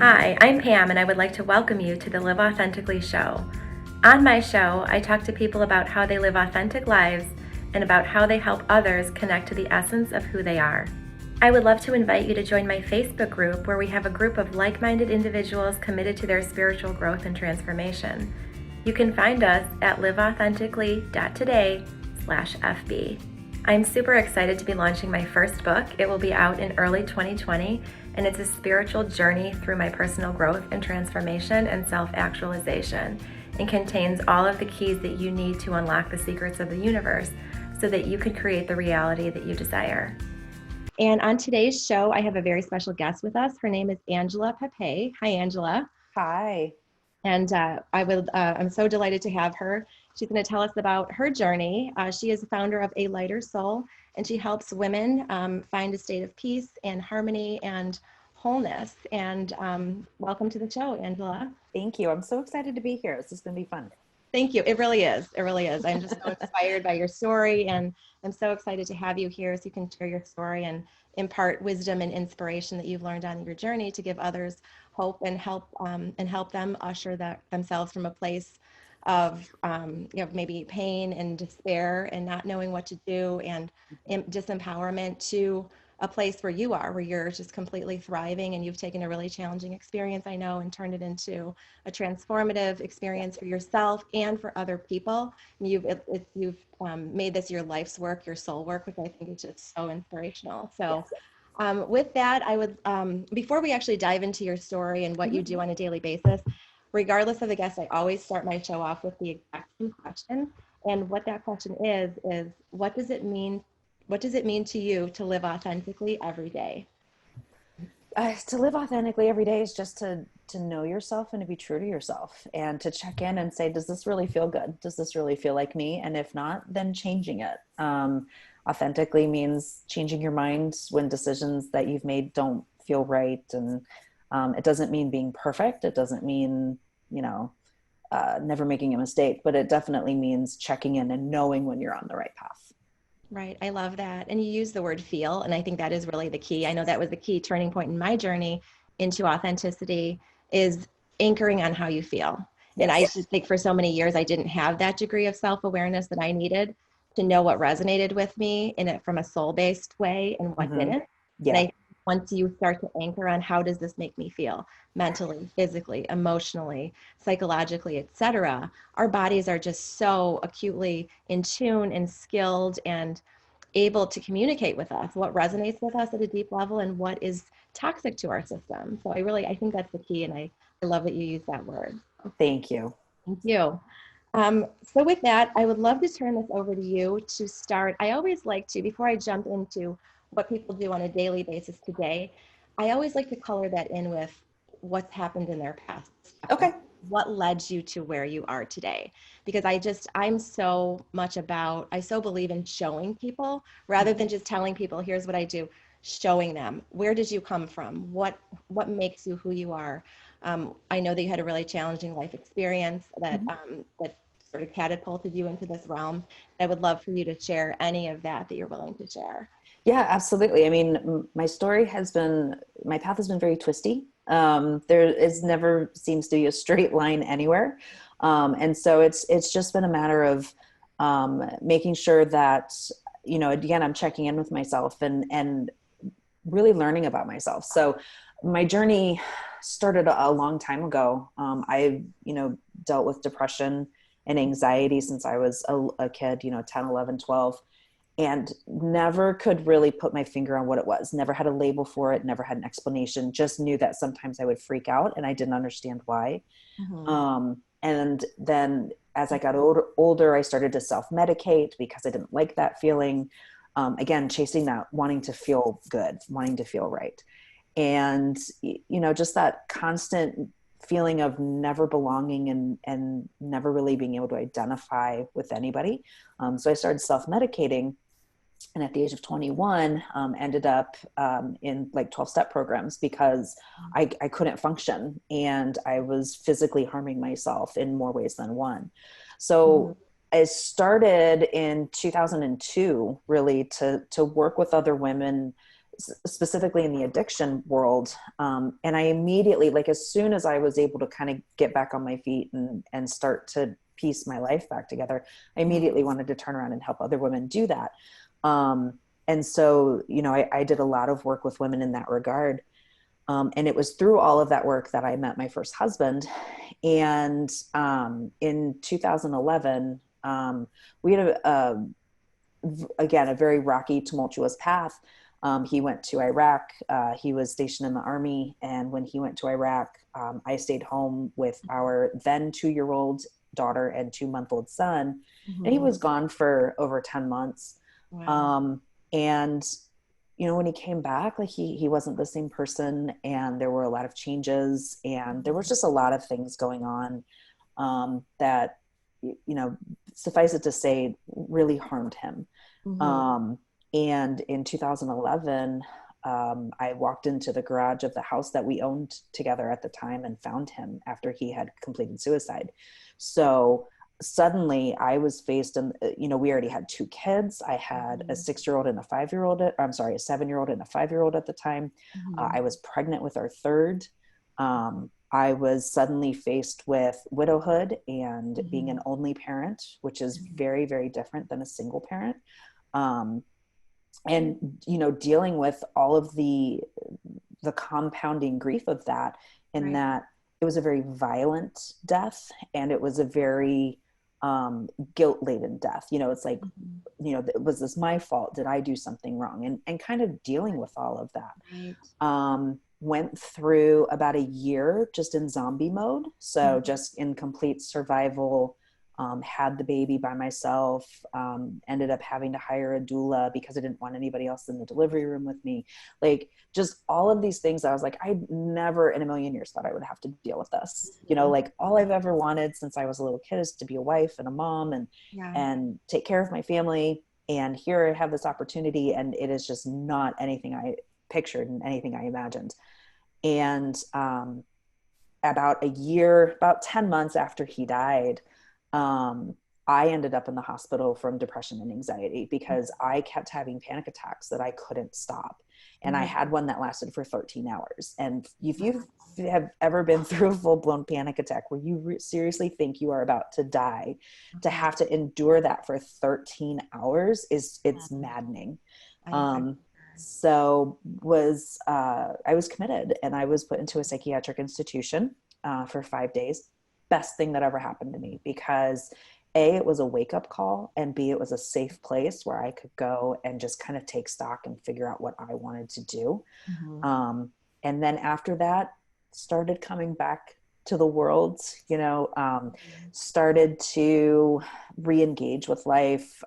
Hi, I'm Pam, and I would like to welcome you to the Live Authentically show. On my show, I talk to people about how they live authentic lives and about how they help others connect to the essence of who they are. I would love to invite you to join my Facebook group where we have a group of like-minded individuals committed to their spiritual growth and transformation. You can find us at liveauthentically.today/FB. I'm super excited to be launching my first book. It will be out in early 2020, and it's a spiritual journey through my personal growth and transformation and self-actualization, and contains all of the keys that you need to unlock the secrets of the universe so that you can create the reality that you desire. And on today's show, I have a very special guest with us. Her name is Angela Papay. Hi, Angela. Hi. And I'm so delighted to have her. She's going to tell us about her journey. She is the founder of A Lighter Soul, and she helps women find a state of peace and harmony and wholeness. And welcome to the show, Angela. Thank you. I'm so excited to be here. This is going to be fun. Thank you. It really is. It really is. I'm just so inspired by your story, and I'm so excited to have you here so you can share your story and impart wisdom and inspiration that you've learned on your journey to give others hope and help them usher themselves from a place of maybe pain and despair and not knowing what to do and disempowerment to a place where you are, where you're just completely thriving, and you've taken a really challenging experience, I know, and turned it into a transformative experience for yourself and for other people. And you've made this your life's work, your soul work, which I think is just so inspirational. So with that, I would, before we actually dive into your story and what you do on a daily basis, regardless of the guest, I always start my show off with the exact same question. And what that question is what does it mean? What does it mean to you to live authentically every day? To live authentically every day is just to know yourself and to be true to yourself and to check in and say, does this really feel good? Does this really feel like me? And if not, then changing it. Authentically means changing your mind when decisions that you've made don't feel right. And it doesn't mean being perfect. It doesn't mean, never making a mistake, but it definitely means checking in and knowing when you're on the right path. Right. I love that. And you use the word feel. And I think that is really the key. I know that was the key turning point in my journey into authenticity, is anchoring on how you feel. And I Yes. just think for so many years, I didn't have that degree of self-awareness that I needed to know what resonated with me in it from a soul-based way and what Mm-hmm. didn't. And Yeah. I once you start to anchor on how does this make me feel mentally, physically, emotionally, psychologically, etc., our bodies are just so acutely in tune and skilled and able to communicate with us what resonates with us at a deep level and what is toxic to our system. So I think that's the key. And I love that you use that word. Thank you. Thank you. So with that, I would love to turn this over to you to start. I always like to, before I jump into what people do on a daily basis today, I always like to color that in with what's happened in their past. Okay. What led you to where you are today? Because I'm so much about, I so believe in showing people rather than just telling people, here's what I do, showing them, where did you come from? What makes you who you are? I know that you had a really challenging life experience that sort of catapulted you into this realm. I would love for you to share any of that you're willing to share. Yeah, absolutely. I mean, my path has been very twisty. There is never seems to be a straight line anywhere. And so it's just been a matter of making sure that, again, I'm checking in with myself and really learning about myself. So my journey started a long time ago. I've, dealt with depression and anxiety since I was a kid, 10, 11, 12, and never could really put my finger on what it was. Never had a label for it, never had an explanation, just knew that sometimes I would freak out and I didn't understand why. Mm-hmm. And then as I got older, I started to self-medicate because I didn't like that feeling. Again, chasing that, wanting to feel good, wanting to feel right. And, just that constant feeling of never belonging and never really being able to identify with anybody. So I started self-medicating, and at the age of 21, ended up in like 12-step programs because I couldn't function and I was physically harming myself in more ways than one. Mm-hmm. So I started in 2002 really to work with other women specifically in the addiction world. And I immediately, like, as soon as I was able to kind of get back on my feet and start to piece my life back together, I immediately wanted to turn around and help other women do that. And so, I did a lot of work with women in that regard. And it was through all of that work that I met my first husband. And in 2011, we had again, a very rocky, tumultuous path. He went to Iraq. He was stationed in the Army. And when he went to Iraq, I stayed home with our then 2-year-old daughter and 2-month-old son. And he was gone for over 10 months. Wow. And when he came back, like he wasn't the same person, and there were a lot of changes, and there was just a lot of things going on that, suffice it to say, really harmed him. And in 2011, I walked into the garage of the house that we owned together at the time and found him after he had completed suicide. So suddenly I was faced, and we already had 2 kids. I had a 6-year-old and a 5-year-old. I'm sorry, a 7-year-old and a 5-year-old at the time. I was pregnant with our third. I was suddenly faced with widowhood and being an only parent, which is very, very different than a single parent. And dealing with all of the compounding grief of that, in that it was a very violent death, and it was a very guilt-laden death. It's like, was this my fault? Did I do something wrong? And kind of dealing with all of that. Went through about a year just in zombie mode. So just in complete survival. Had the baby by myself, ended up having to hire a doula because I didn't want anybody else in the delivery room with me. Like, just all of these things. I was like, I never in a million years thought I would have to deal with this. Like, all I've ever wanted since I was a little kid is to be a wife and a mom and take care of my family. And here I have this opportunity, and it is just not anything I pictured and anything I imagined. And about 10 months after he died, I ended up in the hospital from depression and anxiety because I kept having panic attacks that I couldn't stop. And I had one that lasted for 13 hours. And if you have ever been through a full-blown panic attack where you seriously think you are about to die, to have to endure that for 13 hours it's maddening. So I was committed, and I was put into a psychiatric institution for 5 days. Best thing that ever happened to me, because A, it was a wake-up call, and B, it was a safe place where I could go and just kind of take stock and figure out what I wanted to do. And then after that, started coming back to the world, started to re-engage with life,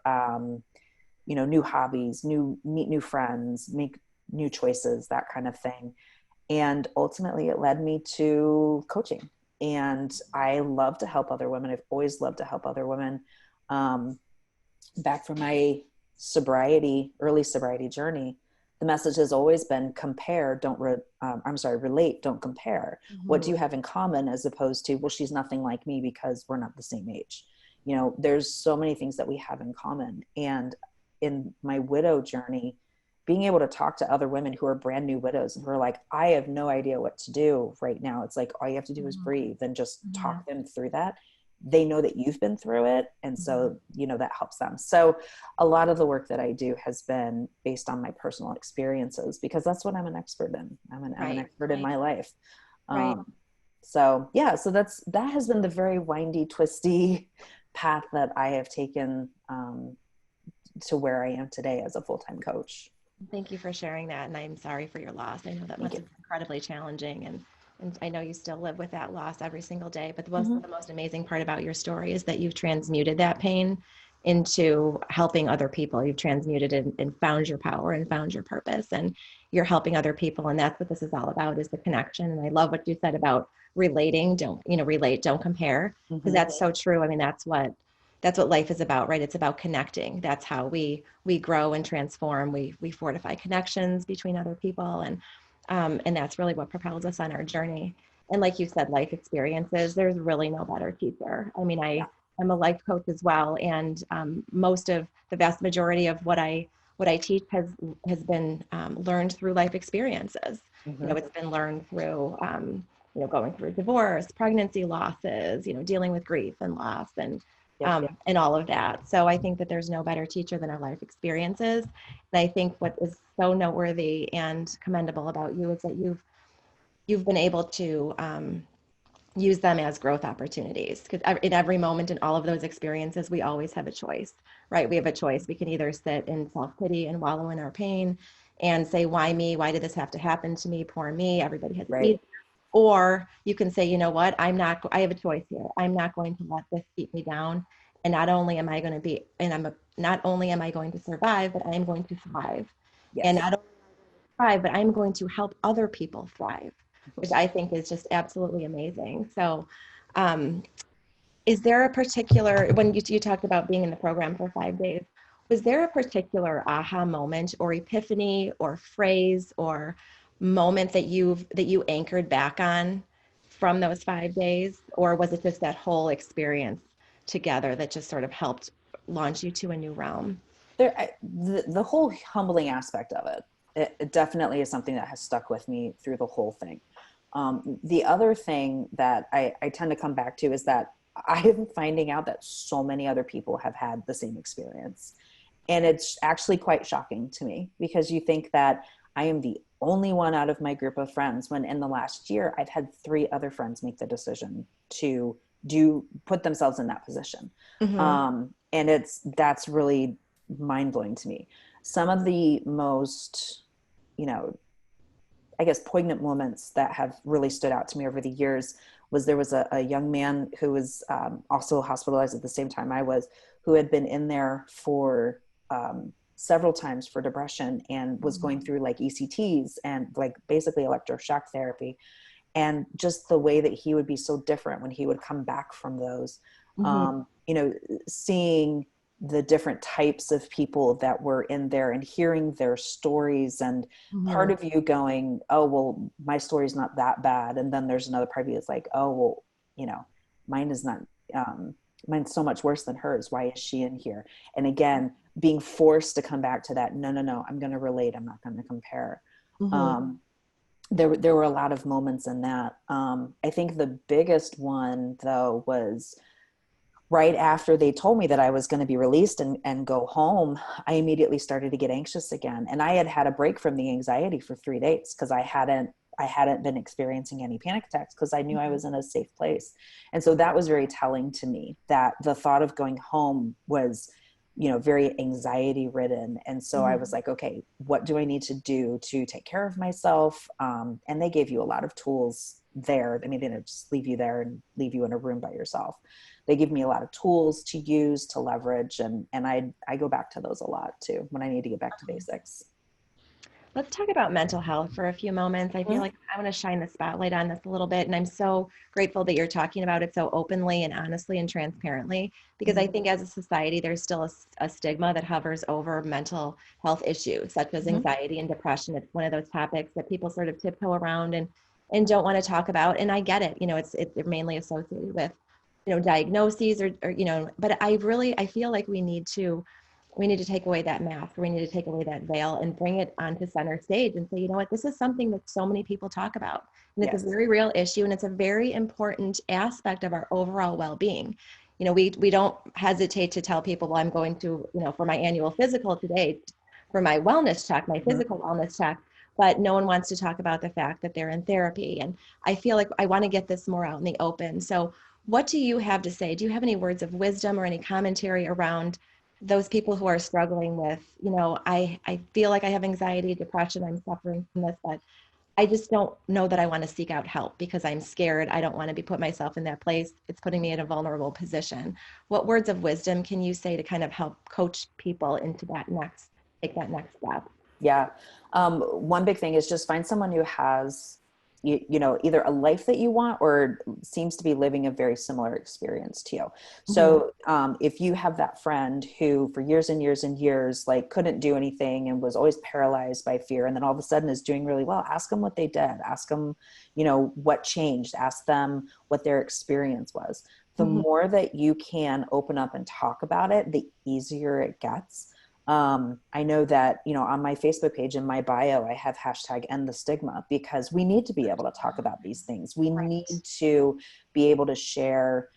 new hobbies, meet new friends, make new choices, that kind of thing. And ultimately it led me to coaching. And I love to help other women. I've always loved to help other women. Back from my early sobriety journey, the message has always been relate, don't compare. What do you have in common, as opposed to, well, she's nothing like me because we're not the same age. There's so many things that we have in common. And in my widow journey, being able to talk to other women who are brand new widows and who are like, I have no idea what to do right now. It's like, all you have to do is breathe and just talk them through that. They know that you've been through it. And so, that helps them. So a lot of the work that I do has been based on my personal experiences, because that's what I'm an expert in. I'm an expert in my life. So that has been the very windy, twisty path that I have taken to where I am today as a full-time coach. Thank you for sharing that. And I'm sorry for your loss. I know that must have been incredibly challenging. And I know you still live with that loss every single day. But the most amazing part about your story is that you've transmuted that pain into helping other people. You've transmuted it and found your power and found your purpose. And you're helping other people. And that's what this is all about, is the connection. And I love what you said about relating. Relate, don't compare. Because that's so true. I mean, that's what life is about, right? It's about connecting. That's how we grow and transform. We fortify connections between other people, and that's really what propels us on our journey. And like you said, life experiences, there's really no better teacher. I mean, I'm a life coach as well, and most of the vast majority of what I what I teach has been learned through life experiences. Mm-hmm. It's been learned through going through divorce, pregnancy losses, dealing with grief and loss, Yep. and all of that. So I think that there's no better teacher than our life experiences. And I think what is so noteworthy and commendable about you is that you've been able to use them as growth opportunities, because in every moment in all of those experiences we always have a choice, right? We have a choice. We can either sit in self-pity and wallow in our pain and say, why me? Why did this have to happen to me? Poor me, everybody has it Right. easy. Or you can say, you know what, I have a choice here. I'm not going to let this keep me down. And not only am I going to be and I'm a, not only am I going to survive, but I'm going to thrive. And Yes. not only thrive, but I'm going to help other people thrive, which I think is just absolutely amazing. So, um, is there a particular, when you talked about being in the program for 5 days, was there a particular aha moment or epiphany or phrase or moment that you anchored back on from those 5 days? Or was it just that whole experience together that just sort of helped launch you to a new realm? The whole humbling aspect of it definitely is something that has stuck with me through the whole thing. The other thing that I tend to come back to is that I'm finding out that so many other people have had the same experience. And it's actually quite shocking to me, because you think that I am the only one out of my group of friends, when in the last year I've had 3 other friends make the decision to put themselves in that position. Mm-hmm. And that's really mind blowing to me. Some of the most, you know, I guess, poignant moments that have really stood out to me over the years was there was a young man who was also hospitalized at the same time I was, who had been in there for several times for depression, and was going through like ECTs and like basically electroshock therapy. And just the way that he would be so different when he would come back from those, Mm-hmm. seeing the different types of people that were in there and hearing their stories, and part Mm-hmm. of you going, oh well, my story's not that bad, and then there's another part of you that's like, oh well, you know mine is not, mine's so much worse than hers, why is she in here? And again, being forced to come back to that, no no no, I'm going to relate, I'm not going to compare. Mm-hmm. um, there were a lot of moments in that. I think the biggest one though was right after they told me that I was going to be released and go home. I immediately started to get anxious again. And I had had a break from the anxiety for 3 days, because I hadn't been experiencing any panic attacks, because I knew I was in a safe place. And so that was very telling to me, that the thought of going home was, very anxiety ridden. And so I was Mm-hmm. like, okay, what do I need to do to take care of myself? And they gave you a lot of tools there. I mean, they didn't just leave you there and leave you in a room by yourself. They give me a lot of tools to use, to leverage. And I go back to those a lot too, when I need to get back to basics. Let's talk about mental health for a few moments. I feel Mm-hmm. like I want to shine the spotlight on this a little bit. And I'm so grateful that you're talking about it so openly and honestly and transparently, because I think as a society, there's still a stigma that hovers over mental health issues, such as Mm-hmm. anxiety and depression. It's one of those topics that people sort of tiptoe around and don't want to talk about. And I get it. It's mainly associated with, diagnoses or, but I feel like we need to take away that mask. We need to take away that veil and bring it onto center stage and say, you know what, this is something that so many people talk about. And it's a Yes. very real issue, and it's a very important aspect of our overall well-being. We don't hesitate to tell people, well, I'm going to, for my annual physical today, for my wellness check, my Mm-hmm. physical wellness check, but no one wants to talk about the fact that they're in therapy. And I feel like I want to get this more out in the open. So what do you have to say? Do you have any words of wisdom or any commentary around those people who are struggling with, I feel like I have anxiety, depression, I'm suffering from this, but I just don't know that I want to seek out help because I'm scared. I don't want to be put myself in that place. It's putting me in a vulnerable position. What words of wisdom can you say to kind of help coach people into take that next step? Yeah. One big thing is just find someone who has, either a life that you want, or seems to be living a very similar experience to you. Mm-hmm. So if you have that friend who for years and years and years, like couldn't do anything and was always paralyzed by fear, and then all of a sudden is doing really well, ask them what they did. Ask them, what changed. Ask them what their experience was. The Mm-hmm. more that you can open up and talk about it, the easier it gets. I know that, on my Facebook page, in my bio, I have hashtag end the stigma, because we need to be able to talk about these things. We need to be able to share.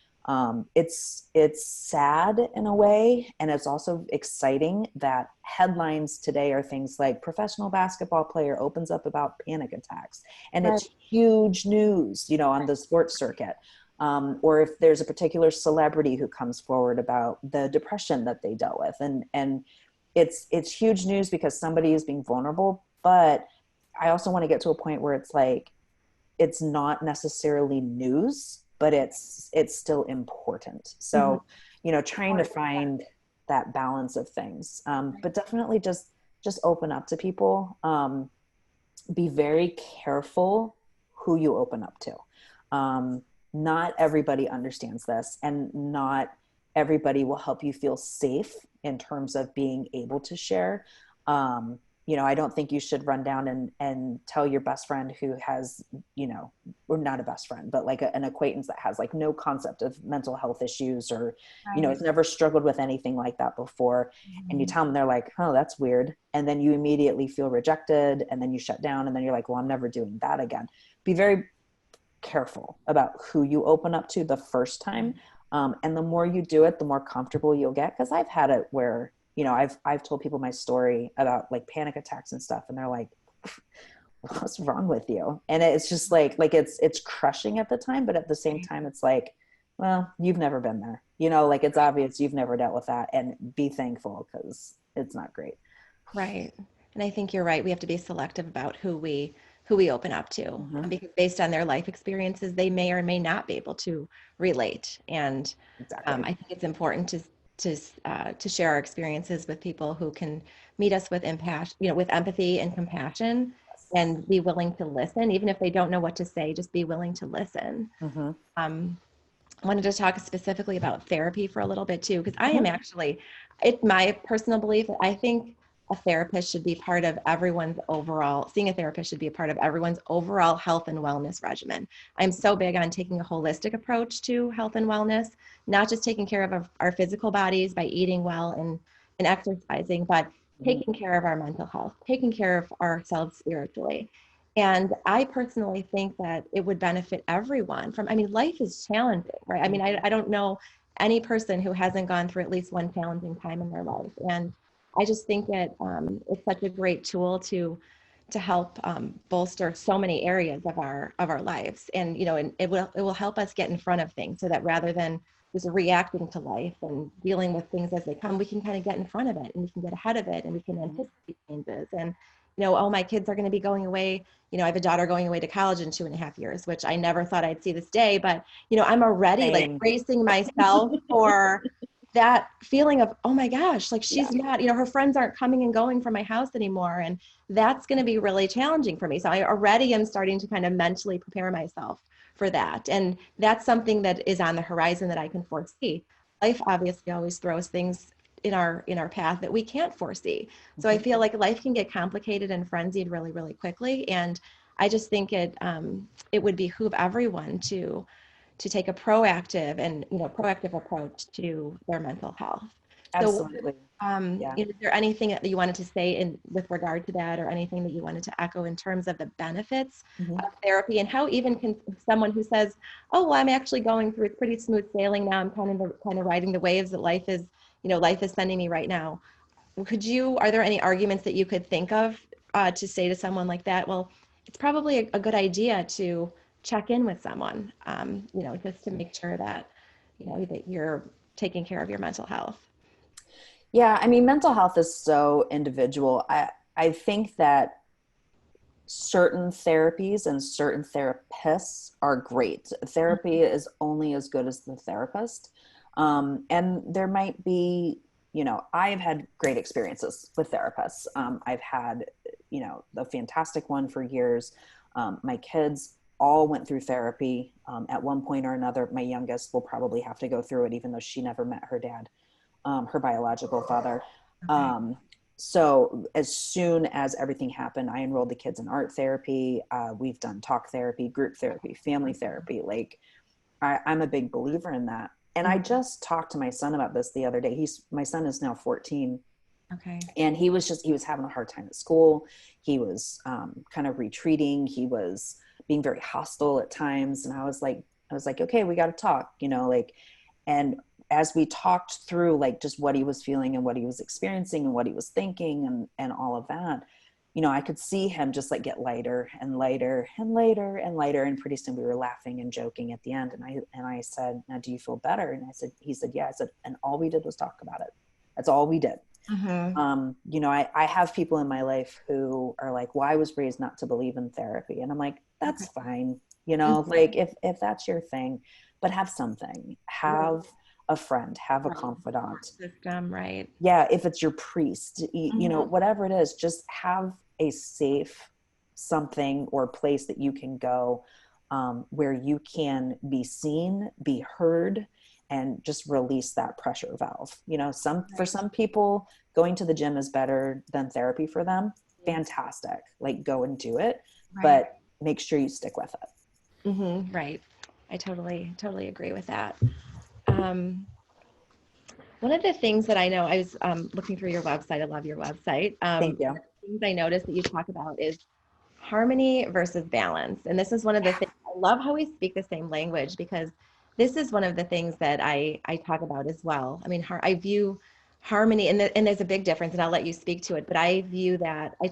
It's sad in a way, and it's also exciting that headlines today are things like professional basketball player opens up about panic attacks, and it's huge news, on the sports circuit. Or if there's a particular celebrity who comes forward about the depression that they dealt with, and it's huge news because somebody is being vulnerable. But I also want to get to a point where it's like, it's not necessarily news, but it's still important. So, trying to find that balance of things. But definitely just open up to people. Be very careful who you open up to. Not everybody understands this, and not everybody will help you feel safe in terms of being able to share. I don't think you should run down and tell your best friend who has, or not a best friend, but like an acquaintance that has like no concept of mental health issues, or, has never struggled with anything like that before. And you tell them, they're like, oh, that's weird. And then you immediately feel rejected, and then you shut down, and then you're like, well, I'm never doing that again. Be very careful about who you open up to the first time. And the more you do it, the more comfortable you'll get. Cause I've had it where, I've told people my story about like panic attacks and stuff, and they're like, what's wrong with you? And it's just like it's crushing at the time, but at the same time, it's like, well, you've never been there, like it's obvious you've never dealt with that, and be thankful, because it's not great. Right. And I think you're right. We have to be selective about who we open up to, because based on their life experiences, they may or may not be able to relate. And Exactly. I think it's important to share our experiences with people who can meet us with with empathy and compassion, and be willing to listen, even if they don't know what to say. Just be willing to listen. I wanted to talk specifically about therapy for a little bit too, because I am actually, it's my personal belief that I think a therapist should be part of everyone's overall, seeing a therapist should be a part of everyone's overall health and wellness regimen. I'm so big on taking a holistic approach to health and wellness, not just taking care of our physical bodies by eating well and exercising, but taking care of our mental health, taking care of ourselves spiritually. And I personally think that it would benefit everyone from, I mean, life is challenging, right? I mean, I don't know any person who hasn't gone through at least one challenging time in their life. And I just think it's such a great tool to help bolster so many areas of our lives. And, and it will help us get in front of things, so that rather than just reacting to life and dealing with things as they come, we can kind of get in front of it, and we can get ahead of it, and we can anticipate changes. And, oh, my kids are going to be going away. I have a daughter going away to college in 2.5 years, which I never thought I'd see this day. But, I'm already like bracing myself for that feeling of, oh my gosh, like she's not, her friends aren't coming and going from my house anymore. And that's going to be really challenging for me. So I already am starting to kind of mentally prepare myself for that. And that's something that is on the horizon that I can foresee. Life obviously always throws things in our path that we can't foresee. So I feel like life can get complicated and frenzied really, really quickly. And I just think it would behoove everyone to take a proactive approach to their mental health. Absolutely. So, is there anything that you wanted to say with regard to that, or anything that you wanted to echo in terms of the benefits of therapy, and how even can someone who says, oh, well, I'm actually going through pretty smooth sailing now, I'm kind of riding the waves that life is sending me right now. Are there any arguments that you could think of to say to someone like that? Well, it's probably a good idea to check in with someone, just to make sure that, that you're taking care of your mental health. Yeah, I mean, mental health is so individual. I think that certain therapies and certain therapists are great. Therapy is only as good as the therapist. And there might be, I've had great experiences with therapists. I've had, a fantastic one for years. My kids all went through therapy at one point or another. My youngest will probably have to go through it, even though she never met her dad, her biological father. So as soon as everything happened, I enrolled the kids in art therapy. We've done talk therapy, group therapy, family therapy. Like I'm a big believer in that. And I just talked to my son about this the other day. My son is now 14. Okay. And he was having a hard time at school. He was kind of retreating. He was being very hostile at times. And I was like, okay, we got to talk, like, and as we talked through like just what he was feeling and what he was experiencing and what he was thinking and all of that, I could see him just like get lighter and lighter and lighter and lighter. And pretty soon we were laughing and joking at the end. And I said, now, do you feel better? And he said, yeah. I said, and all we did was talk about it. That's all we did. Mm-hmm. I have people in my life who are like, well, I was raised not to believe in therapy. And I'm like, Okay. that's fine. Mm-hmm. Like if that's your thing, but have something, Right. have a friend, have a Right. Support confidant. system, right? Yeah. If it's your priest, Mm-hmm. whatever it is, just have a safe something or place that you can go, where you can be seen, be heard, and just release that pressure valve. For Right. some people, going to the gym is better than therapy for them. Mm-hmm. Fantastic. Like, go and do it, Right. but make sure you stick with it. Mm-hmm. Right. I totally agree with that. Um, One of the things that I know, I was looking through your website. I love your website. Thank you. Things I noticed that you talk about is harmony versus balance. And this is one of the Yeah. things, I love how we speak the same language, because this is one of the things that I talk about as well. I mean, I view harmony, and there's a big difference, and I'll let you speak to it, but I view that, I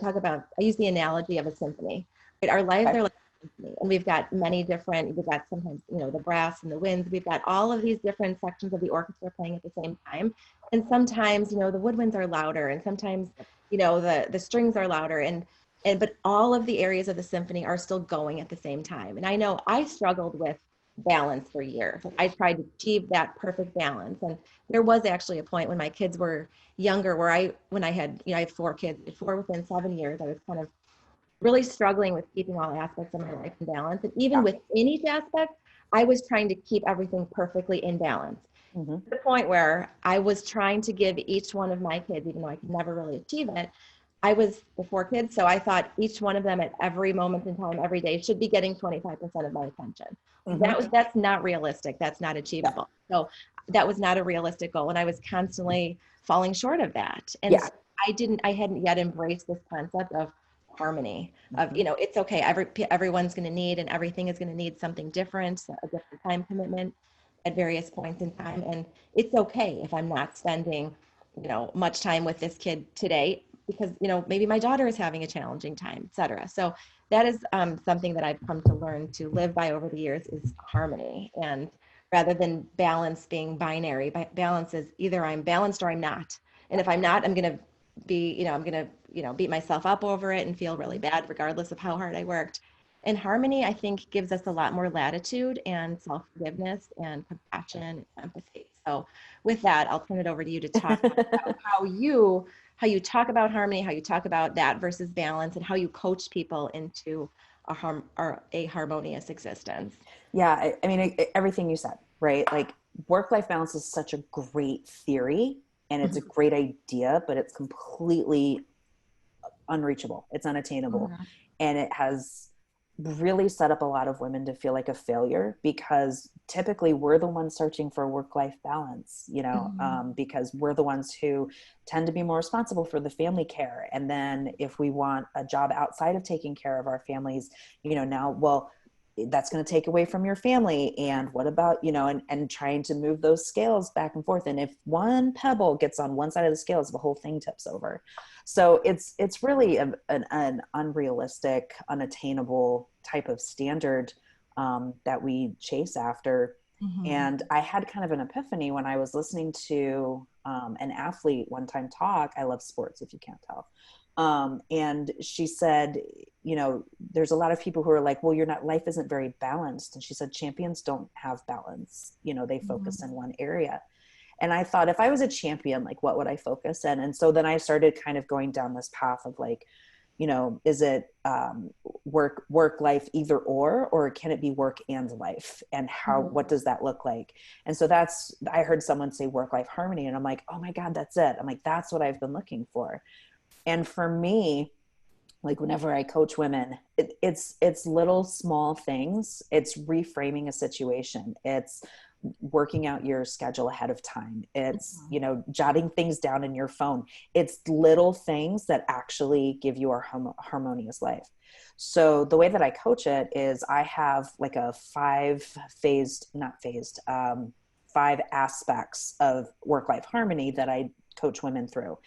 use the analogy of a symphony. Right? Our lives Okay. are like a symphony, and we've got sometimes, the brass and the winds, we've got all of these different sections of the orchestra playing at the same time. And sometimes, the woodwinds are louder, and sometimes, the strings are louder, but all of the areas of the symphony are still going at the same time. And I know I struggled with balance for years. I tried to achieve that perfect balance. And there was actually a point when my kids were younger where when I had, I have 4 kids, 4 within 7 years, I was kind of really struggling with keeping all aspects of my life in balance. And even Yeah. within each aspect, I was trying to keep everything perfectly in balance. Mm-hmm. To the point where I was trying to give each one of my kids, even though I could never really achieve it, I was the 4 kids, so I thought each one of them at every moment in time, every day, should be getting 25% of my attention. Mm-hmm. That's not realistic. That's not Yeah. achievable. So that was not a realistic goal, and I was constantly falling short of that. And Yeah. so I hadn't yet embraced this concept of harmony. Of Mm-hmm. it's okay. Everyone's going to need, and everything is going to need something different, a different time commitment at various points in time, and it's okay if I'm not spending much time with this kid today, because maybe my daughter is having a challenging time, etc. So that is something that I've come to learn to live by over the years, is harmony. And rather than balance being binary, balance is either I'm balanced or I'm not. And if I'm not, I'm going to beat myself up over it and feel really bad regardless of how hard I worked. And harmony, I think, gives us a lot more latitude and self-forgiveness and compassion and empathy. So with that, I'll turn it over to you to talk about how you talk about harmony, how you talk about that versus balance, and how you coach people into a harmonious existence. Yeah, I mean, everything you said, right? Like, work-life balance is such a great theory and it's a Mhm. great idea, but it's completely unreachable. It's unattainable. Mhm. And it has really set up a lot of women to feel like a failure, because typically we're the ones searching for work-life balance, Mhm. because we're the ones who tend to be more responsible for the family care. And then if we want a job outside of taking care of our families, now, well, that's going to take away from your family. And what about, and trying to move those scales back and forth. And if one pebble gets on one side of the scales, the whole thing tips over. So it's really an unrealistic, unattainable type of standard, that we chase after. Mhm. And I had kind of an epiphany when I was listening to an athlete one time talk. I love sports, if you can't tell. And she said, there's a lot of people who are like, well, life isn't very balanced. And she said, champions don't have balance. They focus in Mhm. one area. And I thought, if I was a champion, like, what would I focus in? And so then I started kind of going down this path of like, is it work life either or can it be work and life? And what Mhm. does that look like? And so I heard someone say work life harmony, and I'm like, oh my God, that's it. I'm like, that's what I've been looking for. And for me, like, whenever I coach women, it's little small things. It's reframing a situation. It's working out your schedule ahead of time. It's, you know, jotting things down in your phone. It's little things that actually give you a harmonious life. So the way that I coach it is I have like a five aspects of work-life harmony that I coach women through.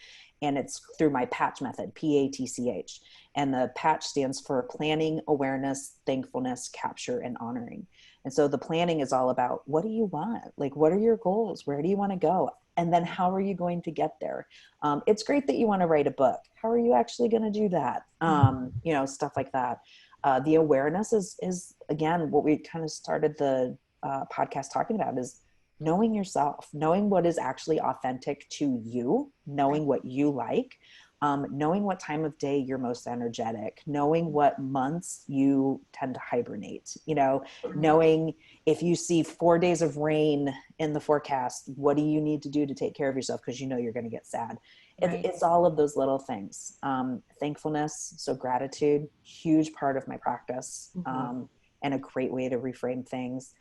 And it's through my PATCH method, PATCH. And the PATCH stands for planning, awareness, thankfulness, capture, and honoring. And so the planning is all about, what do you want? Like, what are your goals? Where do you want to go? And then how are you going to get there? It's great that you want to write a book. How are you actually going to do that? You know, stuff like that. The awareness is again, what we kind of started the podcast talking about, is knowing yourself, knowing what is actually authentic to you, knowing what you like, knowing what time of day you're most energetic, knowing what months you tend to hibernate, you know, knowing if you see 4 days of rain in the forecast, what do you need to do to take care of yourself? Because you know you're going to get sad. It's all of those little things. Thankfulness, so gratitude, huge part of my practice, and a great way to reframe things.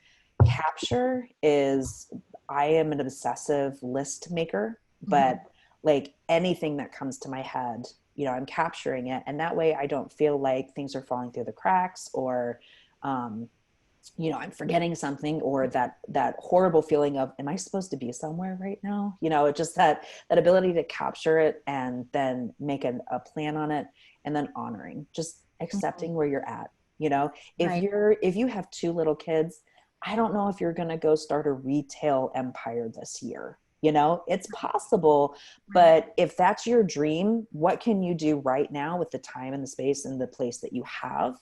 Capture is, I am an obsessive list maker, but like anything that comes to my head, you know, I'm capturing it. And that way I don't feel like things are falling through the cracks, or, you know, I'm forgetting something, or that horrible feeling of, am I supposed to be somewhere right now? You know, just that ability to capture it and then make a plan on it, and then honoring, just accepting where you're at. You know, if you have 2 little kids, I don't know if you're going to go start a retail empire this year. You know, it's possible, but if that's your dream, what can you do right now with the time and the space and the place that you have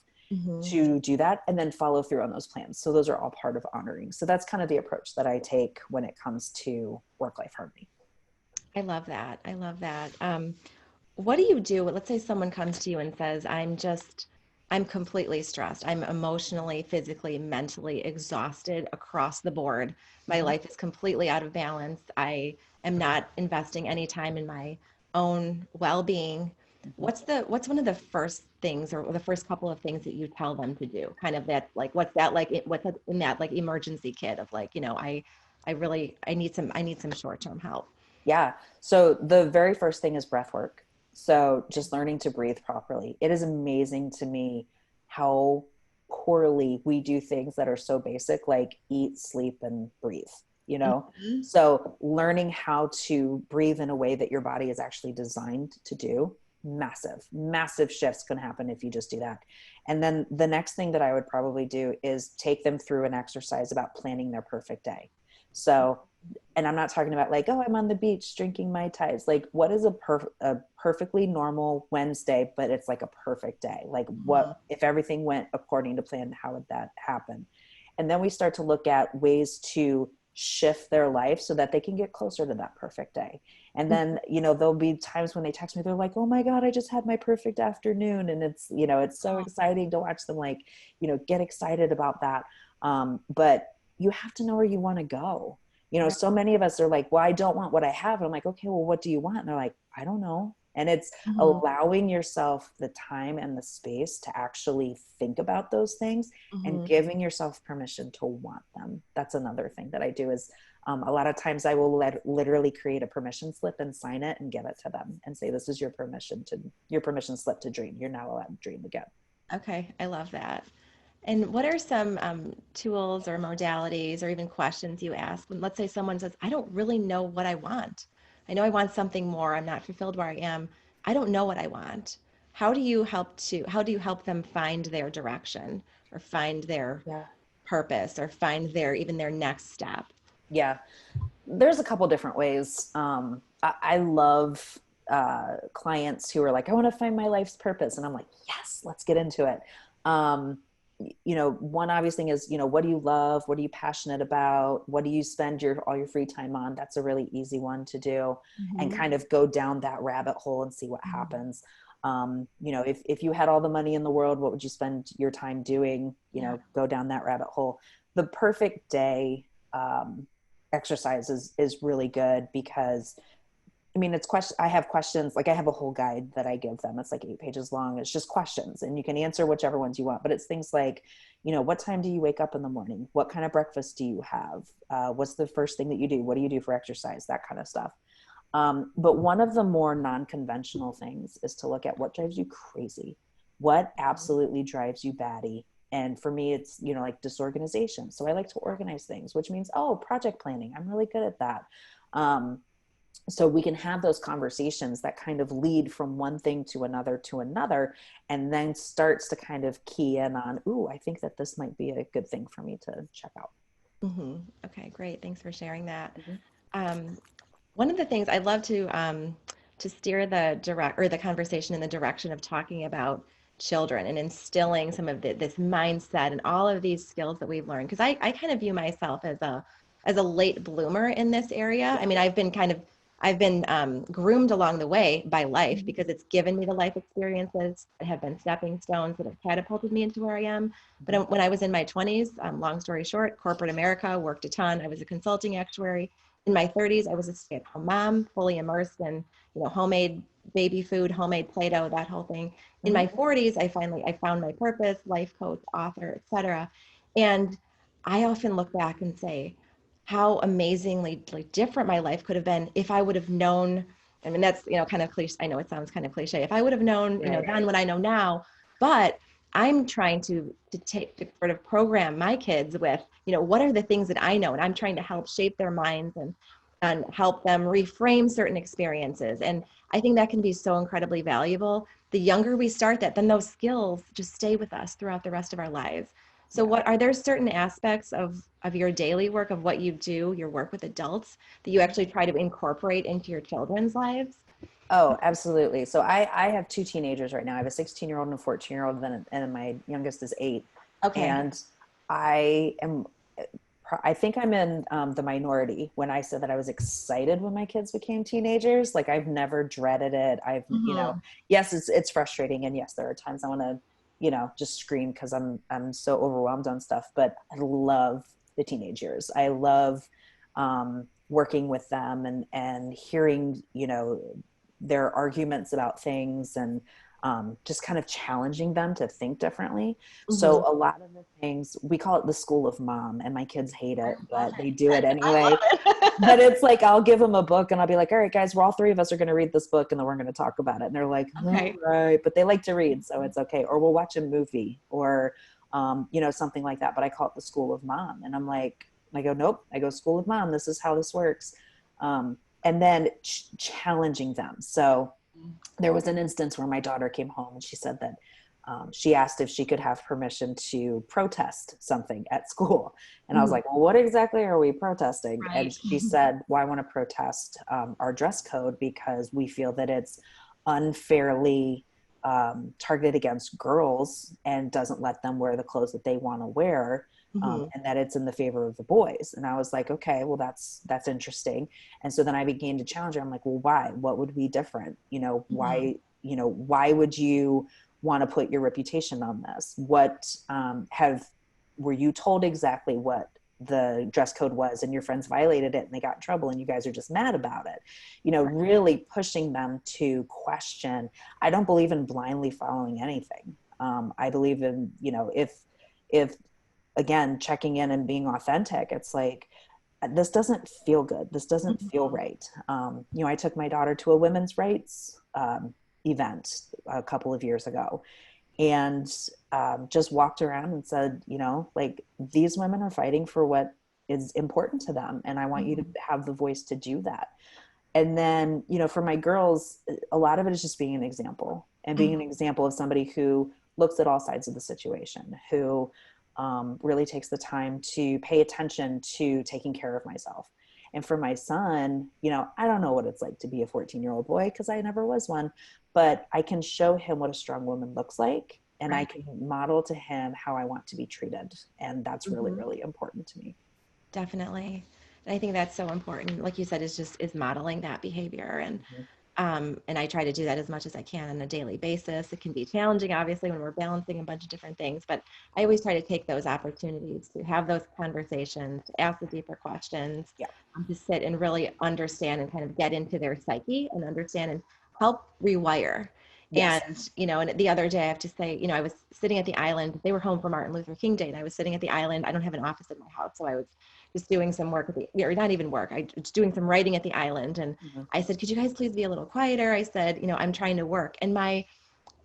to do that, and then follow through on those plans? So those are all part of honoring. So that's kind of the approach that I take when it comes to work-life harmony. I love that. I love that. What do you do? Let's say someone comes to you and says, I'm completely stressed. I'm emotionally, physically, mentally exhausted across the board. My life is completely out of balance. I am not investing any time in my own well-being. What's one of the first things, or the first couple of things that you tell them to do? Kind of that, like, what's that like, what's in that like emergency kit of like, you know, I need some short-term help. Yeah. So the very first thing is breath work. So just learning to breathe properly. It is amazing to me how poorly we do things that are so basic, like eat, sleep, and breathe, you know? So learning how to breathe in a way that your body is actually designed to do, massive shifts can happen if you just do that. And then the next thing that I would probably do is take them through an exercise about planning their perfect day. So, and I'm not talking about like, oh, I'm on the beach drinking Mai Tais. Like, what is a perfectly normal Wednesday, but it's like a perfect day? Like, what if everything went according to plan? How would that happen? And then we start to look at ways to shift their life so that they can get closer to that perfect day. And then, you know, there'll be times when they text me, they're like, oh my God, I just had my perfect afternoon. And it's, you know, it's so exciting to watch them, like, you know, get excited about that. But you have to know where you want to go. You know, so many of us are like, well, I don't want what I have. And I'm like, okay, well, what do you want? And they're like, I don't know. And it's allowing yourself the time and the space to actually think about those things and giving yourself permission to want them. That's another thing that I do is a lot of times I will literally create a permission slip and sign it and give it to them and say, this is your permission slip to dream. You're now allowed to dream again. Okay, I love that. And what are some tools or modalities or even questions you ask when, let's say, someone says, I don't really know what I want. I know I want something more. I'm not fulfilled where I am. I don't know what I want. How do you help them find their direction, or find their Yeah. purpose, or find even their next step? Yeah. There's a couple different ways. I love clients who are like, I want to find my life's purpose. And I'm like, yes, let's get into it. You know, one obvious thing is, you know, what do you love? What are you passionate about? What do you spend all your free time on? That's a really easy one to do, and kind of go down that rabbit hole and see what happens. You know, if you had all the money in the world, what would you spend your time doing? You know, go down that rabbit hole. The perfect day exercise is really good, because I mean, it's question. I have questions. Like I have a whole guide that I give them. It's like 8 pages long. It's just questions, and you can answer whichever ones you want. But it's things like, what time do you wake up in the morning? What kind of breakfast do you have? What's the first thing that you do? What do you do for exercise? That kind of stuff. But one of the more non-conventional things is to look at what drives you crazy, what absolutely drives you batty. And for me, it's, like disorganization. So I like to organize things, which means, project planning. I'm really good at that. So we can have those conversations that kind of lead from one thing to another, and then starts to kind of key in on, ooh, I think that this might be a good thing for me to check out. Mm-hmm. Okay, great. Thanks for sharing that. Mm-hmm. Um, One of the things I'd love to steer the conversation in the direction of talking about children and instilling some of this mindset and all of these skills that we've learned. Because I kind of view myself as a late bloomer in this area. I mean, I've been groomed along the way by life because it's given me the life experiences that have been stepping stones that have catapulted me into where I am. But when I was in my 20s, long story short, corporate America, worked a ton. I was a consulting actuary. In my 30s, I was a stay-at-home mom, fully immersed in, homemade baby food, homemade Play-Doh, that whole thing. In Mm-hmm. my 40s, I found my purpose, life coach, author, etc. And I often look back and say how amazingly like different my life could have been if I would have known. I mean, that's, kind of cliche. I know it sounds kind of cliche. If I would have known, Right. then what I know now, but I'm trying to sort of program my kids with, what are the things that I know, and I'm trying to help shape their minds and help them reframe certain experiences. And I think that can be so incredibly valuable. The younger we start that, then those skills just stay with us throughout the rest of our lives. So Yeah. what are there certain aspects of your daily work, of what you do, your work with adults, that you actually try to incorporate into your children's lives? Oh, absolutely. So I have two teenagers right now. I have a 16-year-old and a 14-year-old, and my youngest is 8. Okay. And I am, I think I'm in the minority when I said that I was excited when my kids became teenagers. Like I've never dreaded it. Mhm. Yes, it's frustrating. And yes, there are times I want to, just scream because I'm so overwhelmed on stuff, but I love the teenage years. I love working with them and hearing, their arguments about things, and just kind of challenging them to think differently. So Mhm. a lot of the things, we call it the school of mom, and my kids hate I it, love but they it. do it I love anyway. But it. it's like, I'll give them a book and I'll be like, all right, guys, we're all three of us are going to read this book and then we're going to talk about it. And they're like, all Okay. right, but they like to read, so it's okay. Or we'll watch a movie, or, something like that. But I call it the school of mom. And I'm like, I go, nope, I go, school of mom. This is how this works. And then challenging them. So there was an instance where my daughter came home and she said that she asked if she could have permission to protest something at school. And I was Mhm. like, well, what exactly are we protesting? And Right. she said, well, I want to protest our dress code because we feel that it's unfairly targeted against girls and doesn't let them wear the clothes that they want to wear. Mhm. And that it's in the favor of the boys. And I was like, okay, well, that's interesting. And so then I began to challenge her. I'm like, well, why? What would be different? Mhm. Why would you want to put your reputation on this? What were you told exactly what the dress code was, and your friends violated it and they got in trouble and you guys are just mad about it? Really pushing them to question. I don't believe in blindly following anything. I believe in, if again, checking in and being authentic. It's like, this doesn't feel good. This doesn't feel Mhm. right. I took my daughter to a women's rights event a couple of years ago, and just walked around and said, like, these women are fighting for what is important to them. And I want you to Mhm. have the voice to do that. And then, for my girls, a lot of it is just being an example, and being an Mhm. example of somebody who looks at all sides of the situation, who really takes the time to pay attention to taking care of myself. And for my son, I don't know what it's like to be a 14-year-old boy because I never was one, but I can show him what a strong woman looks like. And I Right. can model to him how I want to be treated. And that's really, Mhm. really important to me. Definitely. And I think that's so important. Like you said, is modeling that behavior. And Mhm. And I try to do that as much as I can on a daily basis. It can be challenging, obviously, when we're balancing a bunch of different things, but I always try to take those opportunities to have those conversations, to ask the deeper questions, Yeah. to sit and really understand and kind of get into their psyche and understand and help rewire. Yes. And, and the other day I have to say, I was sitting at the island. They were home for Martin Luther King Day, and I was sitting at the island. I don't have an office in my house, so I was just doing some work or not even work. I was doing some writing at the island, and Mhm. I said, could you guys please be a little quieter? I said, I'm trying to work. And my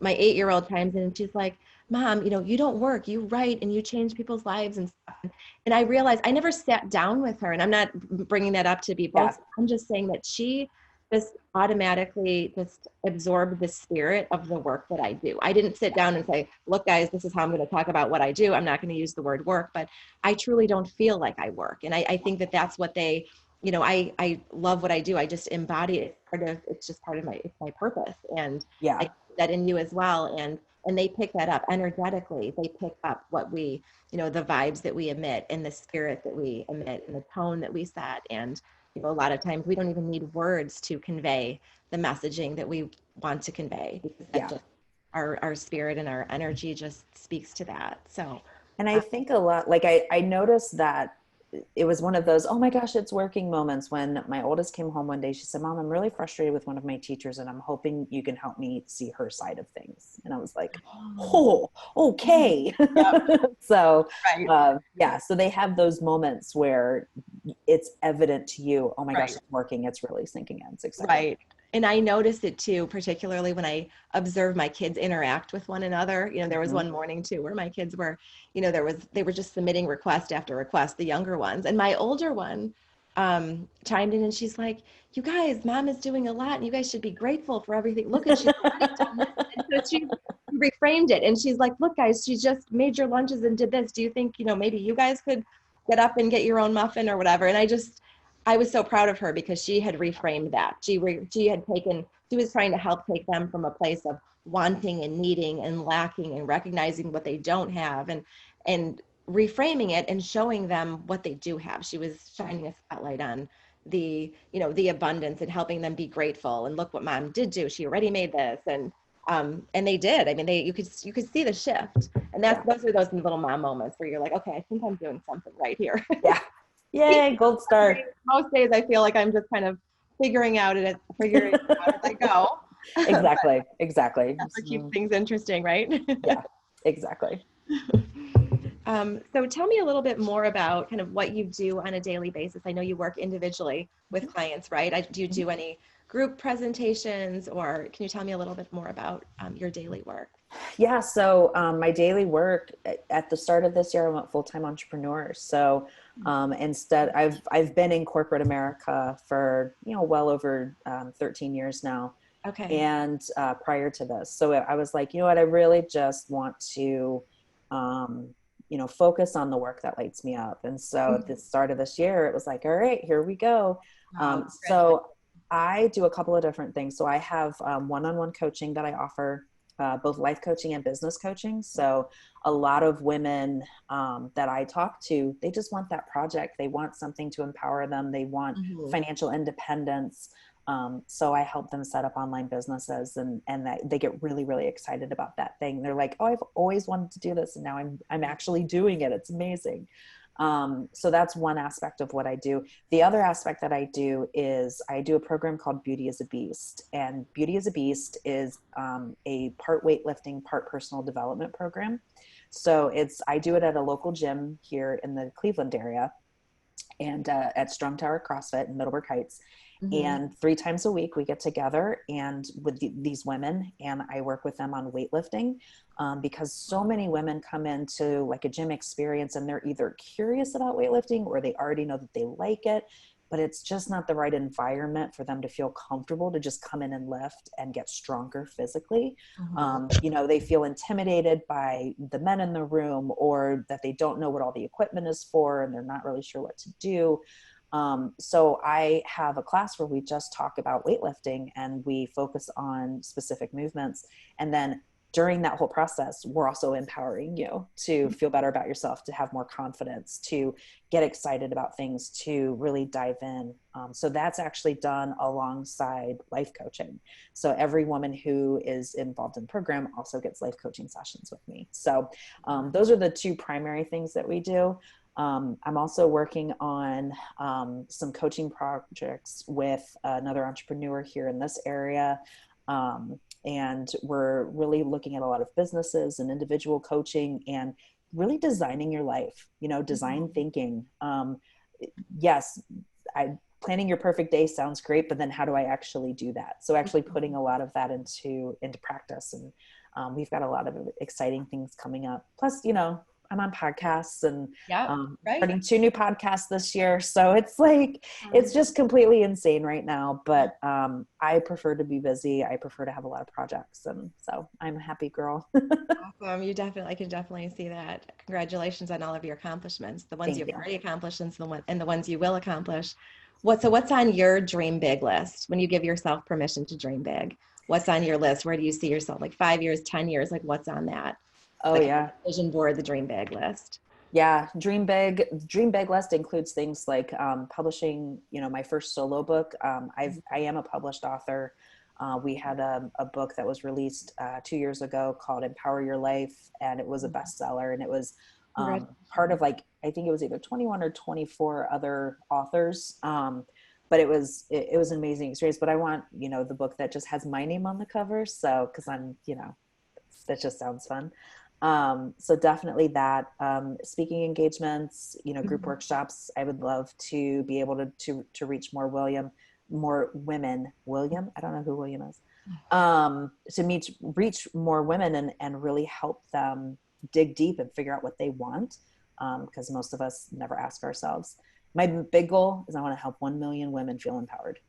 8-year-old chimes in and she's like, Mom, you don't work, you write and you change people's lives and stuff. And I realized I never sat down with her, and I'm not bringing that up to be Yeah. both. I'm just saying that she just automatically just absorbed the spirit of the work that I do. I didn't sit down and say, look, guys, this is how I'm going to talk about what I do. I'm not going to use the word work, but I truly don't feel like I work. And I think that that's what they, I love what I do. I just embody it. It's just part of it's my purpose. And I Yeah. put that in you as well. And they pick that up energetically. They pick up what we, the vibes that we emit and the spirit that we emit and the tone that we set. And, a lot of times we don't even need words to convey the messaging that we want to convey, because that Yeah. just our spirit and our energy just speaks to that. So, And I think a lot, like I noticed that it was one of those, oh my gosh, it's working moments when my oldest came home one day. She said, Mom, I'm really frustrated with one of my teachers and I'm hoping you can help me see her side of things. And I was like, oh, okay. yep, So, right, yeah, so they have those moments where it's evident to you, oh my gosh, right. it's working. It's really sinking in. It's exciting. Right. And I notice it too, particularly when I observe my kids interact with one another. There was Mm-hmm. one morning too where my kids were, they were just submitting request after request, the younger ones. And my older one chimed in and she's like, you guys, Mom is doing a lot and you guys should be grateful for everything. Look at, she's already done this. And so she reframed it and she's like, look, guys, she just made your lunches and did this. Do you think, maybe you guys could get up and get your own muffin or whatever? And I was so proud of her because she had reframed that. She was trying to help take them from a place of wanting and needing and lacking and recognizing what they don't have, and reframing it and showing them what they do have. She was shining a spotlight on the abundance and helping them be grateful. And look what Mom did do. She already made this. And they did. I mean, you could see the shift. And Yeah. those are those little mom moments where you're like, okay, I think I'm doing something right here. Yeah. Yay, gold star. Most days I feel like I'm just kind of figuring it out as I go. Exactly. Exactly. That's what keeps So, things interesting, right? yeah, exactly. So tell me a little bit more about kind of what you do on a daily basis. I know you work individually with clients, right? Do you do any group presentations, or can you tell me a little bit more about your daily work? Yeah. So my daily work at the start of this year, I'm a full-time entrepreneur. So instead, I've been in corporate America for well over 13 years now, Okay. and prior to this, so I was like, you know what, I really just want to um, focus on the work that lights me up. And so at the start of this year, it was like, all right, here we go. Wow. So I do a couple of different things. So I have one-on-one coaching that I offer, both life coaching and business coaching. So a lot of women that I talk to, they just want that project. They want something to empower them. They want Mhm. financial independence. So I help them set up online businesses, and that they get really, really excited about that thing. They're like, oh, I've always wanted to do this, and now I'm actually doing it. It's amazing. So that's one aspect of what I do. The other aspect that I do is I do a program called Beauty is a Beast. And Beauty is a Beast is a part weightlifting, part personal development program. So I do it at a local gym here in the Cleveland area, and at Strong Tower CrossFit in Middleburg Heights. Mhm. And 3 times a week we get together and with these women, and I work with them on weightlifting, because so many women come into like a gym experience and they're either curious about weightlifting or they already know that they like it, but it's just not the right environment for them to feel comfortable to just come in and lift and get stronger physically. Mhm. They feel intimidated by the men in the room, or that they don't know what all the equipment is for and they're not really sure what to do. So I have a class where we just talk about weightlifting and we focus on specific movements. And then during that whole process, we're also empowering you to feel better about yourself, to have more confidence, to get excited about things, to really dive in. So that's actually done alongside life coaching. So every woman who is involved in the program also gets life coaching sessions with me. So those are the two primary things that we do. I'm also working on some coaching projects with another entrepreneur here in this area. And we're really looking at a lot of businesses and individual coaching and really designing your life, design thinking. Yes, planning your perfect day sounds great, but then how do I actually do that? So actually putting a lot of that into practice. And we've got a lot of exciting things coming up. Plus, I'm on podcasts and starting 2 new podcasts this year. So it's like, it's just completely insane right now, but I prefer to be busy. I prefer to have a lot of projects. And so I'm a happy girl. Awesome. I can definitely see that. Congratulations on all of your accomplishments, the ones you've already accomplished and the ones you will accomplish. What's on your dream big list when you give yourself permission to dream big? What's on your list? Where do you see yourself? Like 5 years, 10 years, like what's on that? Oh yeah. Vision board, the dream big list. Yeah. Dream big list includes things like publishing, my first solo book. I am a published author. We had a book that was released 2 years ago called Empower Your Life, and it was a bestseller, and it was part of I think it was either 21 or 24 other authors. But it was an amazing experience. But I want, the book that just has my name on the cover. So, cause I'm, that just sounds fun. So definitely that, speaking engagements, group workshops. I would love to be able to reach more women. William, I don't know who William is. To reach more women and really help them dig deep and figure out what they want. Because most of us never ask ourselves. My big goal is I want to help 1 million women feel empowered.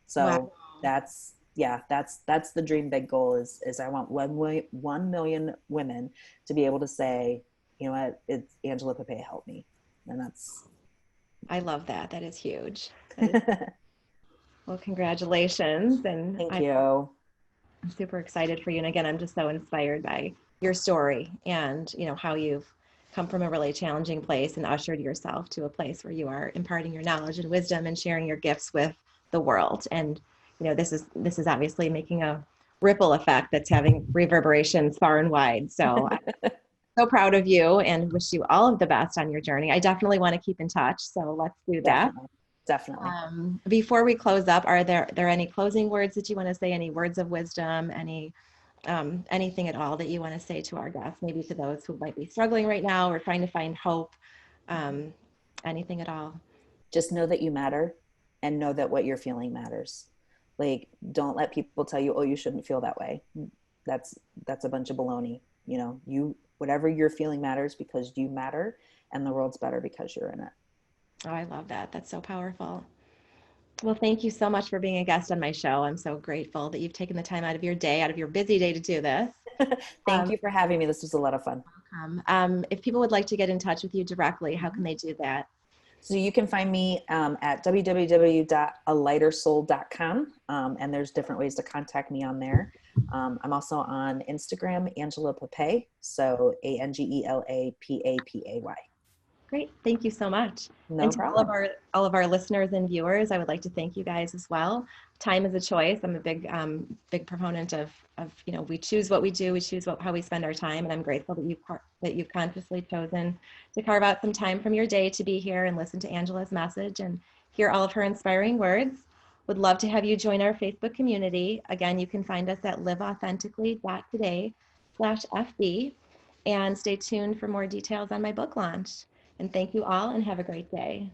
So that's the dream big goal is I want 1 million women to be able to say, you know what, it's Angela Papay, help me. And that's. I love that. That is huge. Well, congratulations. And Thank you. I'm super excited for you. And again, I'm just so inspired by your story and, how you've come from a really challenging place and ushered yourself to a place where you are imparting your knowledge and wisdom and sharing your gifts with the world. And, this is obviously making a ripple effect that's having reverberations far and wide. So I'm so proud of you and wish you all of the best on your journey. I definitely want to keep in touch. So let's do that. Definitely. Before we close up, are there any closing words that you want to say? Any words of wisdom? Anything at all that you want to say to our guests? Maybe to those who might be struggling right now or trying to find hope. Anything at all? Just know that you matter, and know that what you're feeling matters. Like, don't let people tell you, oh, you shouldn't feel that way. That's a bunch of baloney. Whatever you're feeling matters because you matter, and the world's better because you're in it. Oh, I love that. That's so powerful. Well, thank you so much for being a guest on my show. I'm so grateful that you've taken the time out of your day, out of your busy day to do this. Thank you for having me. This was a lot of fun. If people would like to get in touch with you directly, how can they do that? So you can find me at www.alightersoul.com, and there's different ways to contact me on there. I'm also on Instagram, Angela Papay, so ANGELAPAPAY. Great. Thank you so much. No and to problem. all of our listeners and viewers, I would like to thank you guys as well. Time is a choice. I'm a big proponent of we choose what we do, we choose how we spend our time, and I'm grateful that you've consciously chosen to carve out some time from your day to be here and listen to Angela's message and hear all of her inspiring words. Would love to have you join our Facebook community. Again, you can find us at liveauthentically.today/FB, and stay tuned for more details on my book launch. And thank you all and have a great day.